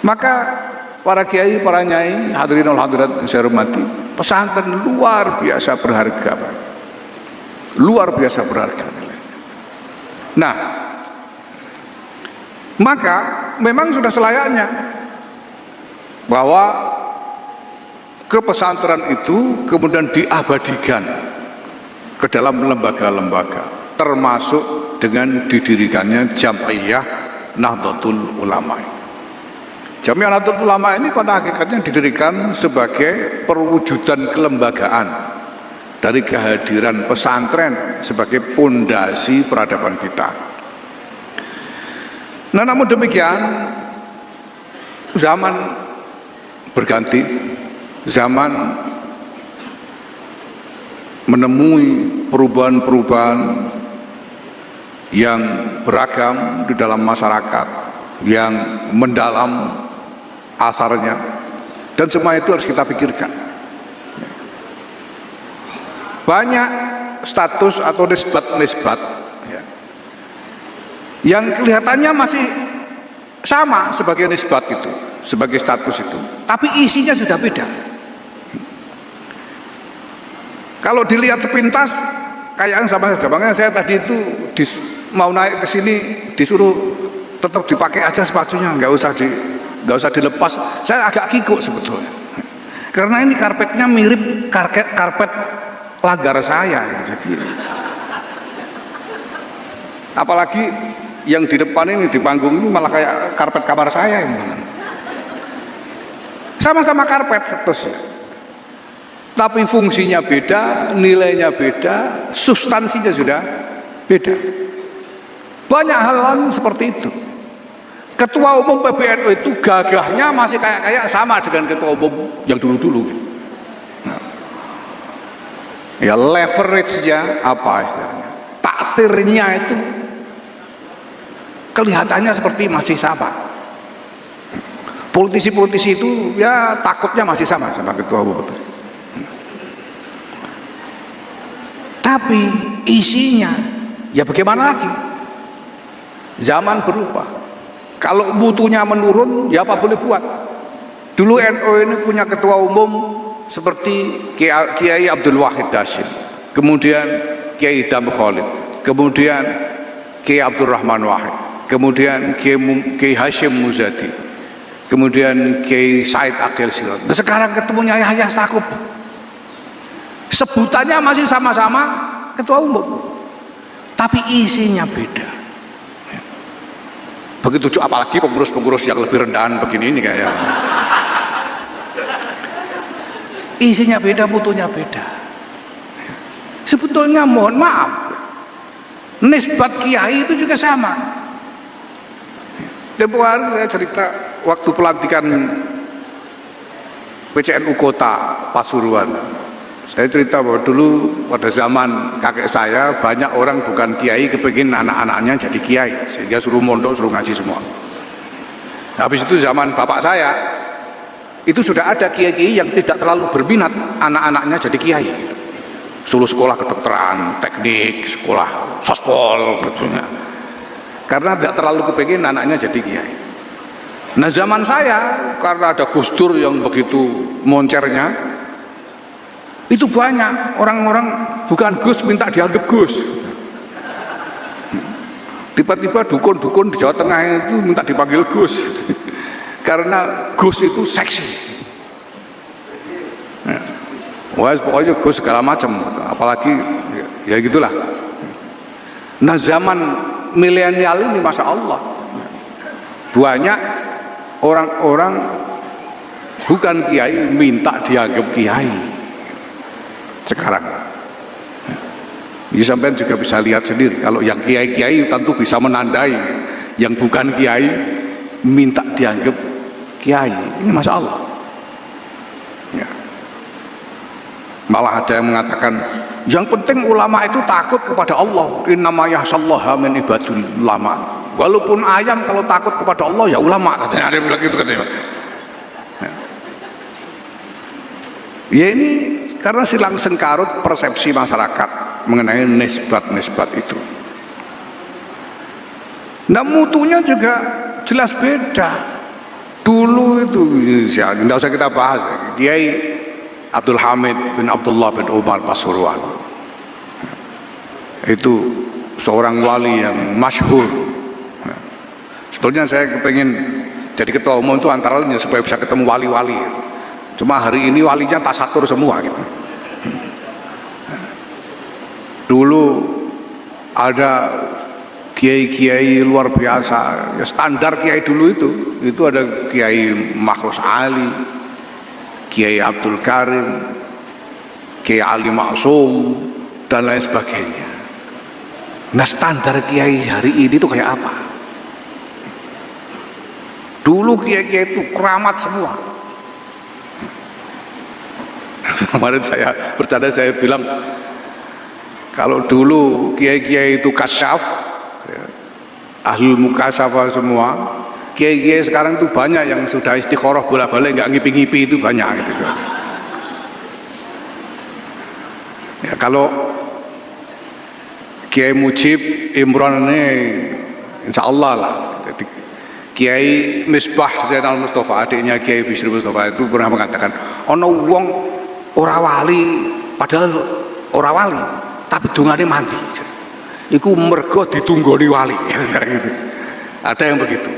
Maka para kiai, para nyai, hadirin wal hadirat saya hormati, pesantren luar biasa berharga, Pak. Luar biasa berharga. Nah, maka memang sudah selayaknya bahwa ke pesantren itu kemudian diabadikan ke dalam lembaga-lembaga, termasuk dengan didirikannya Jam'iyah Nahdlatul Ulama. Jam'iyah Nahdlatul Ulama ini pada hakikatnya didirikan sebagai perwujudan kelembagaan dari kehadiran pesantren sebagai pondasi peradaban kita. Nah, namun demikian zaman berganti, zaman menemui perubahan-perubahan yang beragam di dalam masyarakat, yang mendalam asarnya, dan semua itu harus kita pikirkan. Banyak status atau nisbat-nisbat yang kelihatannya masih sama sebagai nisbat itu, sebagai status itu, tapi isinya sudah beda. Kalau dilihat sepintas kayak sama saja. Makanya saya tadi itu mau naik ke sini disuruh tetap dipakai aja sepatunya, nggak usah dilepas. Saya agak kikuk sebetulnya, karena ini karpetnya mirip karpet lagar saya. Jadi apalagi yang di depan ini, di panggung ini malah kayak karpet kamar saya ini. Sama-sama karpet seterusnya, tapi fungsinya beda, nilainya beda, substansinya sudah beda. Banyak hal lain seperti itu. Ketua umum PBNU itu gagahnya masih kayak sama dengan ketua umum yang dulu-dulu. Nah, ya leverage-nya apa istilahnya, taksirnya itu kelihatannya seperti masih sama. Politisi-politisi itu ya takutnya masih sama ketua umum. Tapi isinya ya bagaimana lagi? Zaman berubah. Kalau mutunya menurun ya apa boleh buat. Dulu NU ini punya ketua umum seperti Kiai Abdul Wahid Hasyim, kemudian Kiai Idham Khalid, kemudian Kiai Abdul Rahman Wahid, kemudian Kiai Hashim Muzadi, kemudian Kiai Said Akil Sirot. Sekarang ketemunya Yahya Stakuf. Sebutannya masih sama-sama ketua umum, tapi isinya beda. Begitu juga apalagi pengurus-pengurus yang lebih rendahan begini ini kayak isinya beda, mutunya beda. Sebetulnya mohon maaf, nisbat kiai itu juga sama. Tempo hari saya cerita waktu pelantikan PCNU Kota Pasuruan. Saya cerita bahwa dulu pada zaman kakek saya banyak orang bukan kiai kepingin anak-anaknya jadi kiai, sehingga suruh mondok, suruh ngaji semua. Habis itu zaman bapak saya itu sudah ada kiai-kiai yang tidak terlalu berminat anak-anaknya jadi kiai, suruh sekolah kedokteran, teknik, sekolah sospol gitu, karena tidak terlalu kepingin anaknya jadi kiai. Nah zaman saya karena ada Gus Dur yang begitu moncernya, itu banyak orang-orang bukan Gus minta dianggap Gus. Tiba-tiba dukun-dukun di Jawa Tengah itu minta dipanggil Gus karena Gus itu seksi. Wah pokoknya Gus segala macam, apalagi ya gitulah. Nah zaman milenial ini masya Allah banyak orang-orang bukan kiai minta dianggap kiai. Sekarang ya sampai juga bisa lihat sendiri, kalau yang kiai-kiai tentu bisa menandai yang bukan kiai minta dianggap kiai. Ini masya Allah ya. Malah ada yang mengatakan yang penting ulama itu takut kepada Allah, innama yahsallaha min ibadul ulama. Walaupun ayam kalau takut kepada Allah ya ulama, katanya. Ada yang bilang gitu katanya. Ya ini karena silang sengkarut persepsi masyarakat mengenai nisbat-nisbat itu. Nah mutunya juga jelas beda. Dulu itu ya, nggak usah kita bahas. Kiai Abdul Hamid bin Abdullah bin Umar Pasuruan itu seorang wali yang masyhur. Sebetulnya saya kepengen jadi ketua umum itu antara lain supaya bisa ketemu wali-wali. Cuma hari ini walinya tasatur semua gitu. Dulu ada kiai-kiai luar biasa, ya standar kiai dulu itu ada Kiai Makhrus Ali, Kiai Abdul Karim, Kiai Ali Maksum dan lain sebagainya. Nah standar kiai hari ini itu kayak apa? Dulu kiai-kiai itu keramat semua. Kemarin saya bercanda, saya bilang kalau dulu kiai-kiai itu kasyaf, ya, ahli mukasyafah semua, kiai-kiai sekarang itu banyak yang sudah istikharah bolak-balik nggak ngipi-ngipi, itu banyak gitu. Ya kalau Kiai Mujib Imran ini insya Allah lah. Jadi Kiai Misbah Zainal Mustafa, adiknya Kiai Bisri Mustafa itu pernah mengatakan, ono wong ora wali padahal ora wali tapi dungane mati. Iku mergo ditunggoni wali. Ada yang begitu.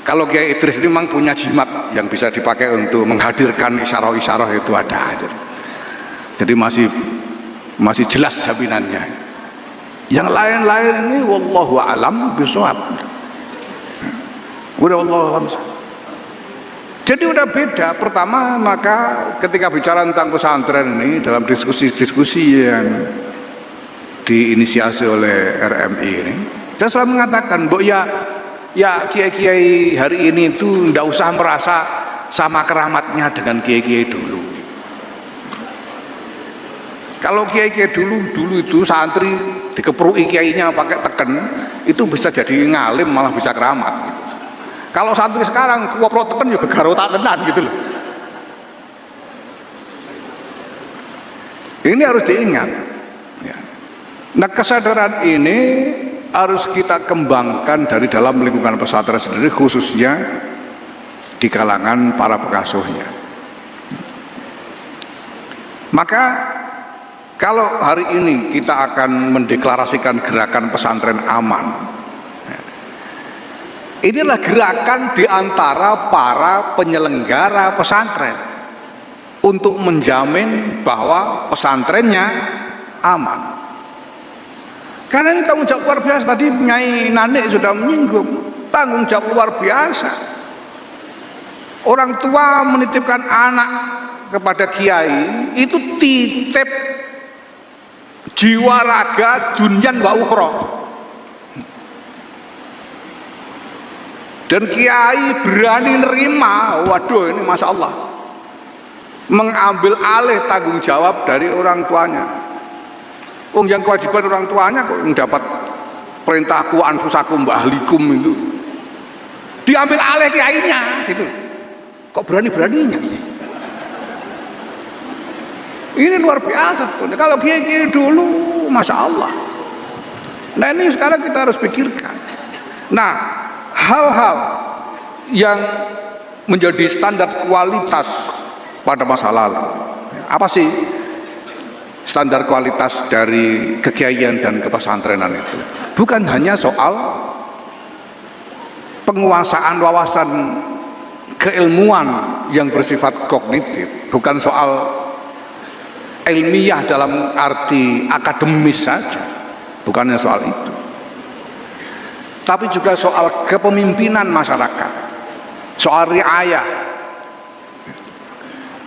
Kalau Kiai Idris ini memang punya jimat yang bisa dipakai untuk menghadirkan isyarah-isyarah, itu ada aja. Jadi masih jelas jaminannya. Yang lain-lain ini wallahu alam bishawab. Udah wallahu alam. Jadi udah beda. Pertama, maka ketika bicara tentang pesantren ini dalam diskusi-diskusi yang diinisiasi oleh RMI ini, saya selalu mengatakan, "Mbok ya kiai-kiai hari ini itu ndak usah merasa sama keramatnya dengan kiai-kiai dulu. Kalau kiai-kiai dulu itu santri dikeprui kiainya pakai teken, itu bisa jadi ngalim malah bisa keramat. Gitu. Kalau santri sekarang kuwapro teken juga garota tenan gitu loh. Ini harus diingat. Ya. Nah kesadaran ini harus kita kembangkan dari dalam lingkungan pesantren sendiri, khususnya di kalangan para pengasuhnya. Maka kalau hari ini kita akan mendeklarasikan gerakan pesantren aman, inilah gerakan di antara para penyelenggara pesantren untuk menjamin bahwa pesantrennya aman. Karena ini tanggung jawab luar biasa. Tadi Nyai Nanik sudah menyinggung, tanggung jawab luar biasa. Orang tua menitipkan anak kepada kiai itu titip jiwa raga dunyan wa ukhra. Dan kiai berani nerima, waduh ini masya Allah, mengambil alih tanggung jawab dari orang tuanya. Yang kewajiban orang tuanya kok mendapat perintahku anfusakum wa ahlikum itu diambil alih kiainya gitu. Kok berani-beraninya? Ini luar biasa sebetulnya. Kalau kiai-kiai dulu masya Allah. Nah ini sekarang kita harus pikirkan. Nah hal-hal yang menjadi standar kualitas pada masa lalu, apa sih standar kualitas dari kekiaian dan kepesantrenan itu? Bukan hanya soal penguasaan wawasan keilmuan yang bersifat kognitif, bukan soal ilmiah dalam arti akademis saja, bukannya soal itu, tapi juga soal kepemimpinan masyarakat, soal riayah,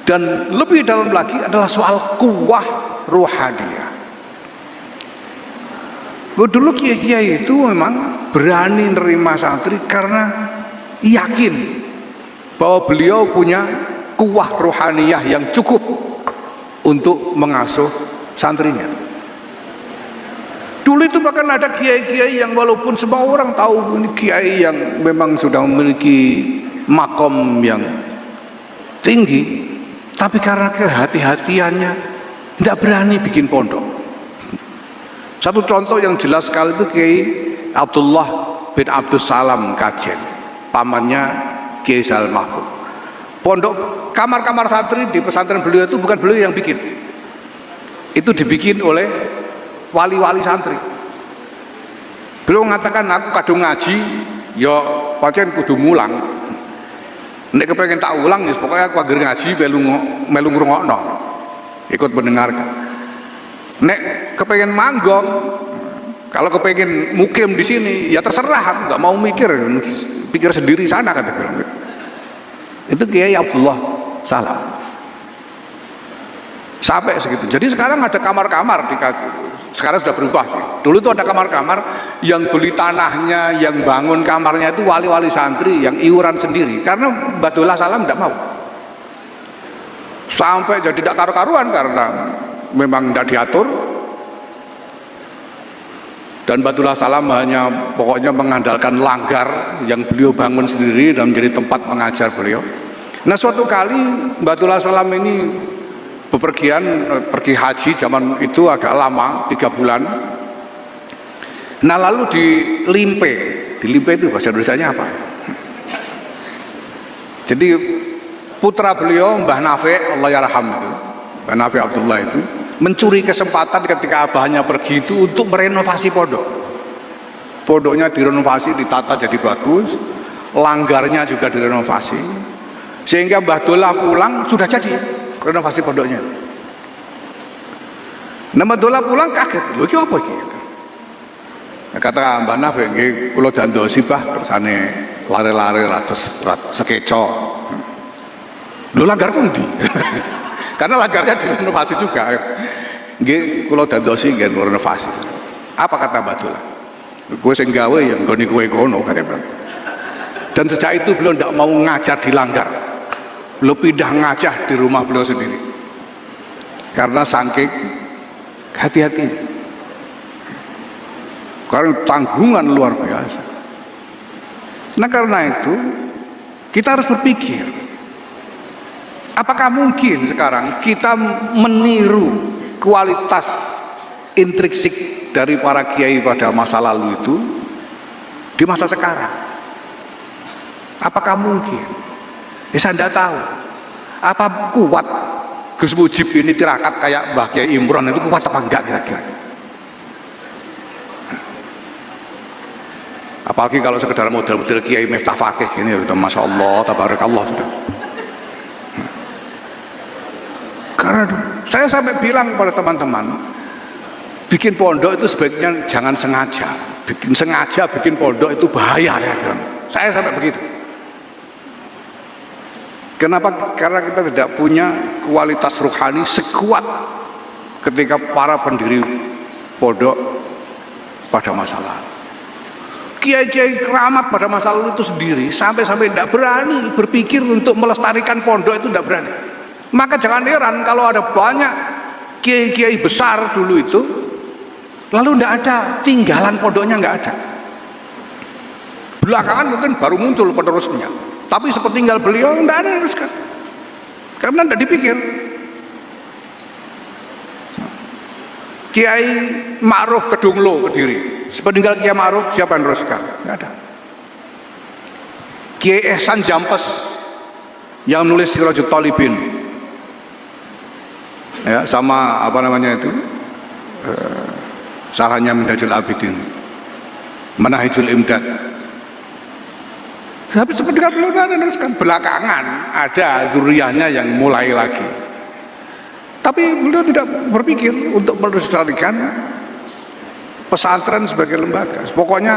dan lebih dalam lagi adalah soal kuwah ruhaniyah. Dulu kiai-kiai itu memang berani nerima santri karena yakin bahwa beliau punya kuwah ruhaniyah yang cukup untuk mengasuh santrinya. Dulu itu bahkan ada kiai-kiai yang walaupun semua orang tahu ini kiai yang memang sudah memiliki makom yang tinggi, tapi karena kehati-hatiannya tidak berani bikin pondok. Satu contoh yang jelas sekali itu Kiai Abdullah bin Abdus Salam Kajen, pamannya Kiai Sal Mahfud. Pondok kamar-kamar santri di pesantren beliau itu bukan beliau yang bikin, itu dibikin oleh wali-wali santri. Beliau mengatakan, aku kadung ngaji ya pancen kudu mulang, nek kepengen tak ulang ya pokoknya aku agar ngaji melu ngrungokno, ikut mendengarkan. Nek kepengen manggong, kalau kepengen mukim di sini ya terserah, aku nggak mau pikir sendiri sana, kata beliau. Itu Kiai Abdullah Salam sampai segitu. Jadi sekarang ada kamar-kamar sekarang sudah berubah sih. Dulu itu ada kamar-kamar yang beli tanahnya, yang bangun kamarnya itu wali-wali santri yang iuran sendiri, karena Batullah Salam tidak mau. Sampai jadi tidak karu-karuan karena memang tidak diatur. Dan Batullah Salam hanya pokoknya mengandalkan langgar yang beliau bangun sendiri dan menjadi tempat mengajar beliau. Nah suatu kali Batullah Salam ini pergi haji, zaman itu agak lama, 3 bulan. Nah lalu di Limpe itu bahasa Indonesianya apa? Jadi putra beliau Mbah Nafi, Allah yarham itu, Mbah Nafi Abdullah itu mencuri kesempatan ketika abahnya pergi itu untuk merenovasi pondok. Pondoknya direnovasi, ditata jadi bagus, langgarnya juga direnovasi, sehingga Mbah Dola pulang sudah jadi renovasi pondoknya. Nah Mbah Dola pulang kaget, lho iki apa iki? Kata Mbah Nafi, nggih kula dandosi bah kersane lare-lare ratus sekeco. Lho langgar pundi? Karena langgarnya direnovasi juga. Nggih kula dandosi nggih renovasi. Apa kata Mbah Dola? Kowe sing gawe ya nggone kowe kono, katanya. Dan sejak itu beliau tidak mau ngajar di langgar, beliau pindah ngajar di rumah beliau sendiri karena saking hati-hati, karena tanggungan luar biasa. Nah karena itu kita harus berpikir, apakah mungkin sekarang kita meniru kualitas intrinsik dari para kiai pada masa lalu itu di masa sekarang? Apakah mungkin? Ya saya tidak tahu. Apa kuat Gus Mujib ini tirakat kayak Mbah Kiai Imron itu kuat apa enggak kira-kira? Apalagi kalau sekedar model-model Kiai Miftah Fakih ini sudah Masya Allah, Tabarakallah sudah. Karena saya sampai bilang kepada teman-teman, bikin pondok itu sebaiknya jangan sengaja. Bikin pondok itu bahaya ya. Saya sampai begitu. Kenapa? Karena kita tidak punya kualitas rohani sekuat ketika para pendiri pondok pada masa lalu. Kiai-kiai keramat pada masa lalu itu sendiri sampai tidak berani berpikir untuk melestarikan pondok, itu tidak berani. Maka jangan heran kalau ada banyak kiai-kiai besar dulu itu lalu tidak ada tinggalan pondoknya, nggak ada. Belakangan mungkin baru muncul penerusnya, tapi sepertinggal beliau tidak ada teruskan karena tidak dipikir. Kiai Ma'ruf Kedunglo Kediri, sepeninggal Kiai Ma'ruf siapa yang teruskan? Tidak ada. Kiai Ihsan Jampes yang nulis Sirajut Talibin, ya, sama apa namanya itu Sarahnya Minhajul Abidin, Manahijul Imdad. Tapi seperti kalau belum ada teruskan. Belakangan ada zuriyahnya yang mulai lagi. Tapi beliau tidak berpikir untuk melestarikan pesantren sebagai lembaga. Pokoknya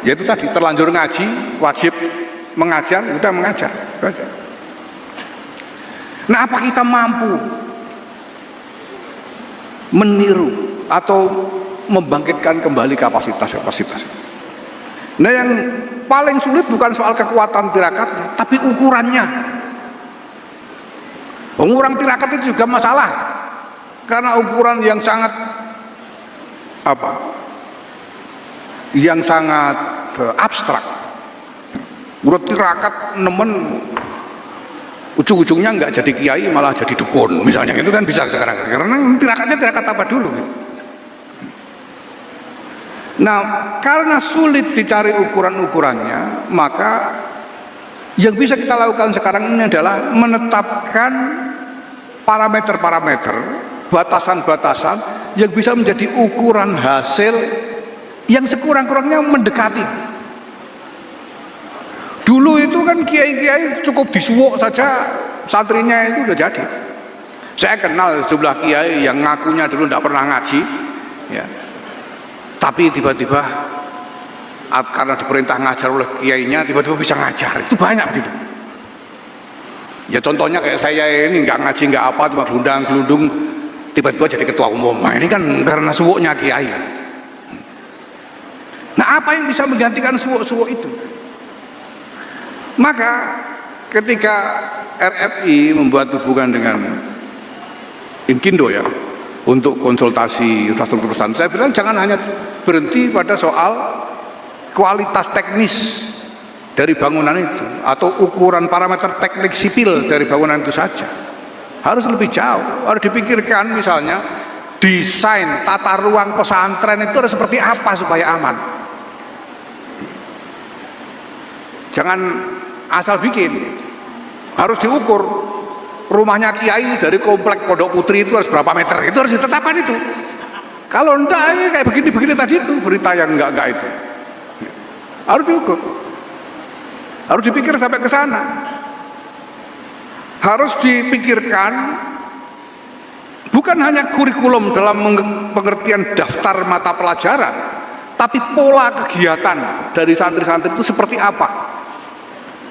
yaitu tadi, terlanjur ngaji, wajib mengajar, udah mengajar. Nah, apa kita mampu meniru atau membangkitkan kembali kapasitas? Nah, yang paling sulit bukan soal kekuatan tirakat, tapi ukurannya. Ukuran tirakat itu juga masalah, karena ukuran yang sangat yang sangat abstrak. Menurut tirakat nemen ujung-ujungnya nggak jadi kiai malah jadi dukun misalnya, itu kan bisa sekarang, karena tirakatnya tirakat apa dulu. Nah, karena sulit dicari ukuran-ukurannya, maka Yang bisa kita lakukan sekarang ini adalah menetapkan parameter-parameter, batasan-batasan yang bisa menjadi ukuran hasil yang sekurang-kurangnya mendekati. Dulu itu kan kiai-kiai cukup disuwuk saja santrinya itu udah jadi. Saya kenal sejumlah kiai yang ngakunya dulu tidak pernah ngaji, ya. Tapi tiba-tiba karena diperintah ngajar oleh kiainya, tiba-tiba bisa ngajar. Itu banyak gitu. Ya contohnya kayak saya ini nggak ngaji nggak apa, cuma gelundang-gelundung, tiba-tiba jadi ketua umum. Nah, ini kan karena suwuknya kiai. Nah, apa yang bisa menggantikan suwuk-suwuk itu? Maka ketika RFI membuat hubungan dengan Inkindo ya untuk konsultasi infrastruktur pesantren, saya bilang jangan hanya berhenti pada soal kualitas teknis dari bangunan itu atau ukuran parameter teknik sipil dari bangunan itu saja. Harus lebih jauh, harus dipikirkan misalnya desain tata ruang pesantren itu harus seperti apa supaya aman. Jangan asal bikin, harus diukur. Rumahnya kiai dari komplek Pondok Putri itu harus berapa meter, itu harus ditetapkan itu. Kalau enggak ini kayak begini-begini tadi itu berita yang enggak itu harus diukur, harus dipikir sampai ke sana, harus dipikirkan bukan hanya kurikulum dalam pengertian daftar mata pelajaran, tapi pola kegiatan dari santri-santri itu seperti apa.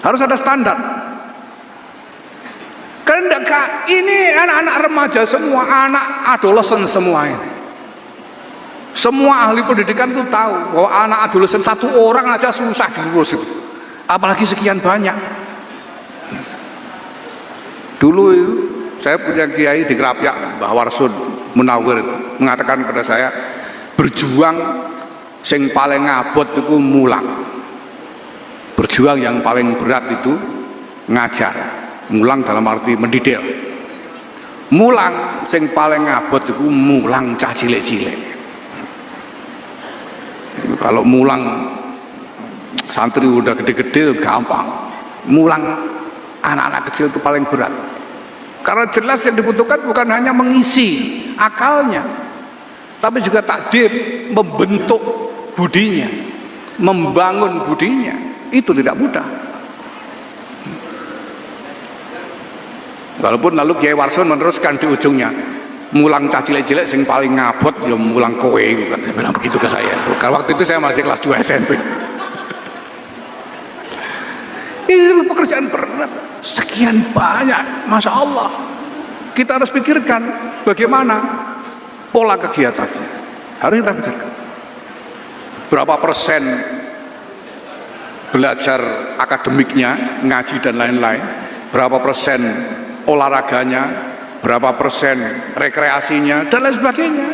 Harus ada standar. Karena ini anak-anak remaja semua, anak adolesen semua ini. Semua ahli pendidikan itu tahu bahwa anak adolesen satu orang aja susah diurus itu, apalagi sekian banyak. Dulu itu saya punya kiai di Krapyak, Mbah Warsun Munawir itu mengatakan kepada saya, berjuang sing paling ngabot itu mulang. Berjuang yang paling berat itu ngajar. Mulang dalam arti mendidil. Mulang sing paling ngabot itu mulang cah cilik-cilik. Kalau mulang santri udah gede-gede gampang. Mulang anak-anak kecil itu paling berat. Karena jelas yang dibutuhkan bukan hanya mengisi akalnya, tapi juga takdir, membentuk budinya, membangun budinya. Itu tidak mudah. Walaupun lalu Kiai Warsun meneruskan di ujungnya, mulang cah cilik-cilik sing paling ngabot ya mulang kowe, kan dia bilang begitu ke saya. Kalau waktu itu saya masih kelas 2 SMP. Ini pekerjaan berat, sekian banyak, masya Allah. Kita harus pikirkan bagaimana pola kegiatannya. Harus kita pikirkan. Berapa persen belajar akademiknya, ngaji dan lain-lain, berapa persen olahraganya, berapa persen rekreasinya, dan lain sebagainya.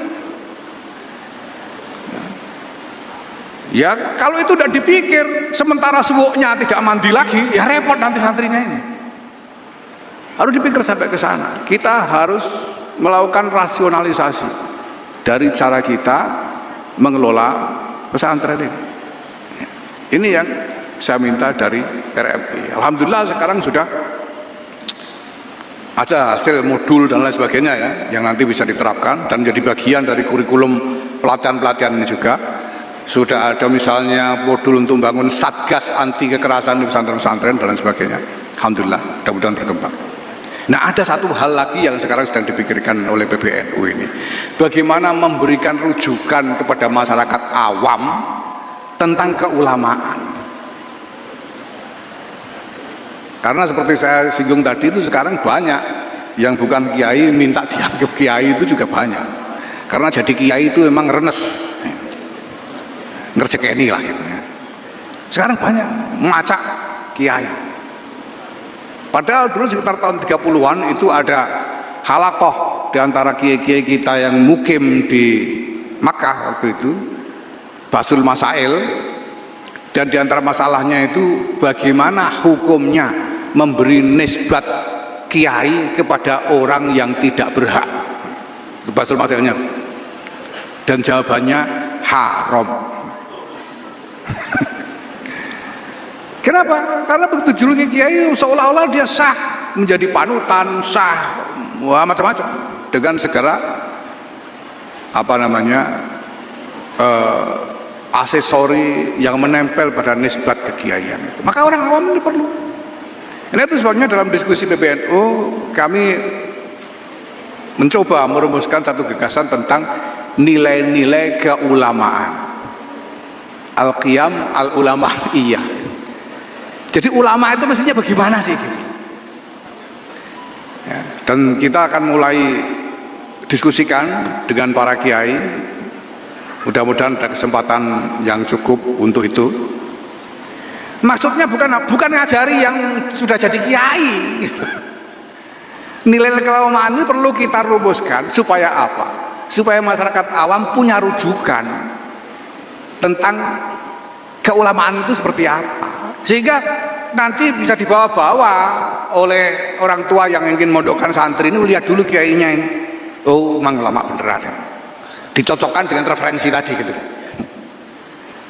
Ya kalau itu udah dipikir, sementara suwuknya tidak mandi lagi, ya repot nanti santrinya ini. Harus dipikir sampai ke sana. Kita harus melakukan rasionalisasi dari cara kita mengelola pesantren ini. Ini yang saya minta dari RFI. Alhamdulillah sekarang sudah ada hasil modul dan lain sebagainya ya, yang nanti bisa diterapkan dan menjadi bagian dari kurikulum pelatihan-pelatihan ini juga. Sudah ada misalnya modul untuk membangun satgas anti kekerasan di pesantren-pesantren dan lain sebagainya. Alhamdulillah, mudah-mudahan berkembang. Nah, ada satu hal lagi yang sekarang sedang dipikirkan oleh PBNU ini. Bagaimana memberikan rujukan kepada masyarakat awam tentang keulamaan. Karena seperti saya singgung tadi itu sekarang banyak yang bukan kiai minta dianggap kiai itu juga banyak. Karena jadi kiai itu memang renes, ngerjekeni lah gitu. Sekarang banyak ngacak kiai. Padahal dulu sekitar tahun 30-an itu ada halakoh di antara kiai-kiai kita yang mukim di Makkah waktu itu, Basul Masail, dan di antara masalahnya itu bagaimana hukumnya memberi nisbat kiai kepada orang yang tidak berhak. Itu Basul Masailnya. Dan jawabannya haram. Kenapa? Karena begitu juluki kiai seolah-olah dia sah menjadi panutan, sah, wah macam-macam dengan segala apa namanya aksesori yang menempel pada nisbat kekiaian itu. Maka orang awam ini perlu. Ini itu sebabnya dalam diskusi PBNU kami mencoba merumuskan satu gagasan tentang nilai-nilai keulamaan, al-qiyam al-ulama'iyah. Jadi ulama itu mestinya bagaimana sih? Ya, dan kita akan mulai diskusikan dengan para kiai. Mudah-mudahan ada kesempatan yang cukup untuk itu. Maksudnya bukan ngajari yang sudah jadi kiai. Nilai keulamaan ini perlu kita rumuskan supaya apa? Supaya masyarakat awam punya rujukan tentang keulamaan itu seperti apa. Sehingga nanti bisa dibawa-bawa oleh orang tua yang ingin mondokkan santri ini, lihat dulu kiainya ini. Oh, memang ulama beneran. Dicocokkan dengan referensi tadi gitu.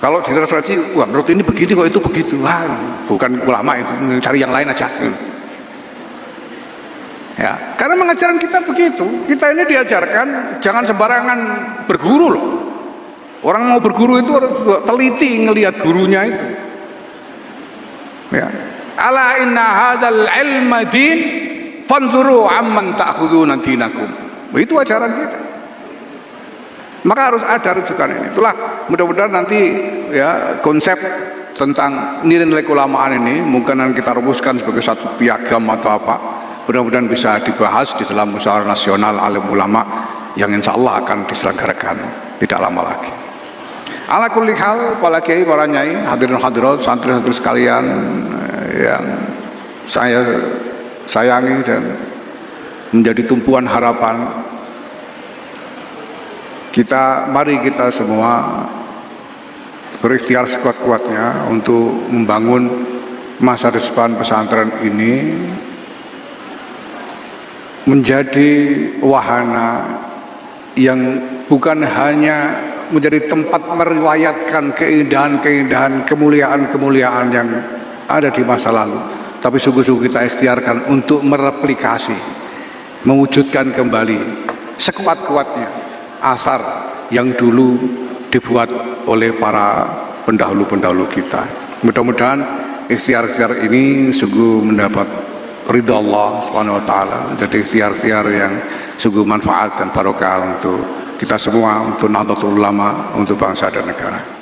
Kalau di referensi, wah menurut ini begini kok itu begitu. Wah, bukan ulama itu, cari yang lain aja. Ya, karena mengajaran kita begitu. Kita ini diajarkan jangan sembarangan berguru loh. Orang mau berguru itu harus teliti ngelihat gurunya itu. Ya. Ala inna hadzal ilma din fanzuru amman ta'khuduna dinakum. Itu ajaran kita. Maka harus ada rujukan ini. Itulah mudah-mudahan nanti ya konsep tentang nilai-nilai keulamaan ini mungkin kita rumuskan sebagai satu piagam atau apa. Mudah-mudahan bisa dibahas di dalam musyawarah nasional alim ulama yang insya Allah akan diselenggarakan tidak lama lagi. Ala kulli hal, para kiai, para nyai, hadirin hadirat, santri-santri sekalian yang saya sayangi dan menjadi tumpuan harapan, mari kita semua berikhtiar sekuat-kuatnya untuk membangun masa depan pesantren ini menjadi wahana yang bukan hanya menjadi tempat meriwayatkan keindahan-keindahan, kemuliaan-kemuliaan yang ada di masa lalu, tapi sungguh-sungguh kita ikhtiarkan untuk mereplikasi, mewujudkan kembali sekuat-kuatnya asar yang dulu dibuat oleh para pendahulu-pendahulu kita. Mudah-mudahan ikhtiar-ikhtiar ini sungguh mendapat ridha Allah Subhanahu wa taala, jadi ikhtiar-ikhtiar yang sungguh manfaat dan barokah untuk kita semua, untuk Nahdlatul Ulama, untuk bangsa dan negara.